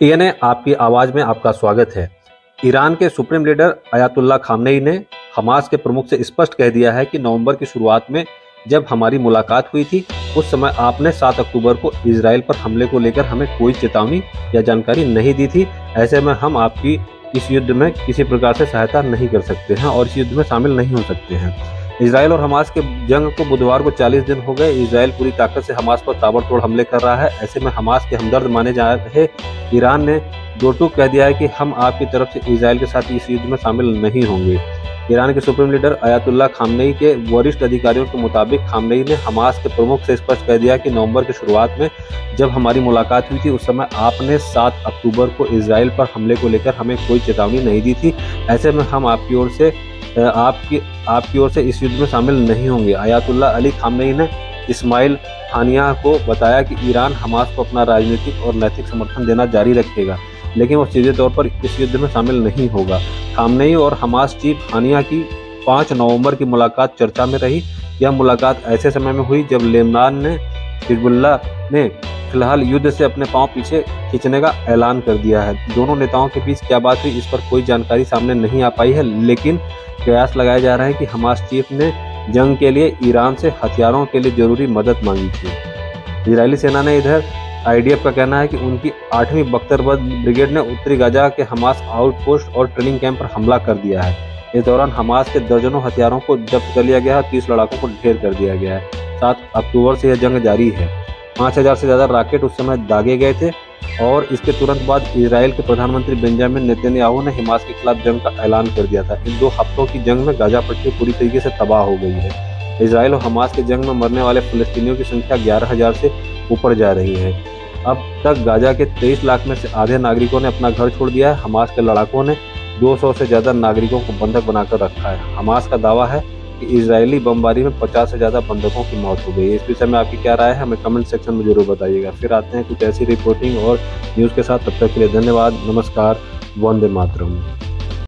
TNA आपकी आवाज़ में आपका स्वागत है। ईरान के सुप्रीम लीडर अयातुल्ला खामनेई ने हमास के प्रमुख से स्पष्ट कह दिया है कि नवंबर की शुरुआत में जब हमारी मुलाकात हुई थी उस समय आपने 7 अक्टूबर को इजराइल पर हमले को लेकर हमें कोई चेतावनी या जानकारी नहीं दी थी। ऐसे में हम आपकी इस युद्ध में किसी प्रकार से सहायता नहीं कर सकते हैं और इस युद्ध में शामिल नहीं हो सकते हैं। इजराइल और हमास के जंग को बुधवार को 40 दिन हो गए। इजराइल पूरी ताकत से हमास पर ताबड़तोड़ हमले कर रहा है। ऐसे में हमास के हमदर्द माने जा रहे ईरान ने दो टूक कह दिया है कि हम आपकी तरफ से इजराइल के साथ इस युद्ध में शामिल नहीं होंगे। ईरान के सुप्रीम लीडर अयातुल्ला खामनेई के वरिष्ठ अधिकारियों के मुताबिक खामनेई ने हमास के प्रमुख से स्पष्ट कह दिया कि नवंबर की शुरुआत में जब हमारी मुलाकात हुई थी उस समय आपने 7 अक्टूबर को इजराइल पर हमले को लेकर हमें कोई चेतावनी नहीं दी थी। ऐसे में हम आपकी ओर से इस युद्ध में शामिल नहीं होंगे। अयातुल्ला अली खामनेई ने इस्माइल हानिया को बताया कि ईरान हमास को अपना राजनीतिक और नैतिक समर्थन देना जारी रखेगा, लेकिन वो सीधे तौर पर इस युद्ध में शामिल नहीं होगा। खामनेई और हमास चीफ हानिया की 5 नवंबर की मुलाकात चर्चा में रही। यह मुलाकात ऐसे समय में हुई जब लेबनान ने हिजबुल्लाह ने फिलहाल युद्ध से अपने पांव पीछे खींचने का ऐलान कर दिया है। दोनों नेताओं के बीच क्या बात हुई इस पर कोई जानकारी सामने नहीं आ पाई है, लेकिन प्रयास लगाए जा रहे हैं कि हमास चीफ ने जंग के लिए ईरान से हथियारों के लिए जरूरी मदद मांगी थी। इजरायली सेना ने इधर IDF का कहना है कि उनकी 8वीं बख्तरबंद ब्रिगेड ने उत्तरी गाजा के हमास आउटपोस्ट और ट्रेनिंग कैंप पर हमला कर दिया है। इस दौरान हमास के दर्जनों हथियारों को जब्त कर लिया गया है और 30 लड़ाकों को ढेर कर दिया गया है। 7 अक्टूबर से यह जंग जारी है। 5000 से ज़्यादा रॉकेट उस समय दागे गए थे और इसके तुरंत बाद इजराइल के प्रधानमंत्री बेंजामिन नेतन्याहू ने हमास के खिलाफ जंग का ऐलान कर दिया था। इन 2 हफ्तों की जंग में गाजा पट्टी पूरी तरीके से तबाह हो गई है। इजराइल और हमास के जंग में मरने वाले फ़लस्तीनियों की संख्या 11,000 से ऊपर जा रही है। अब तक गाजा के 23 लाख में से आधे नागरिकों ने अपना घर छोड़ दिया है। हमास के लड़ाकों ने 200 से ज़्यादा नागरिकों को बंधक बनाकर रखा है। हमास का दावा है कि इजरायली बमबारी में 50 से ज़्यादा बंधकों की मौत हो गई है। इस विषय में आपकी क्या राय है हमें कमेंट सेक्शन में जरूर बताइएगा। फिर आते हैं कुछ ऐसी रिपोर्टिंग और न्यूज़ के साथ, तब तक के लिए धन्यवाद। नमस्कार। वंदे मातरम।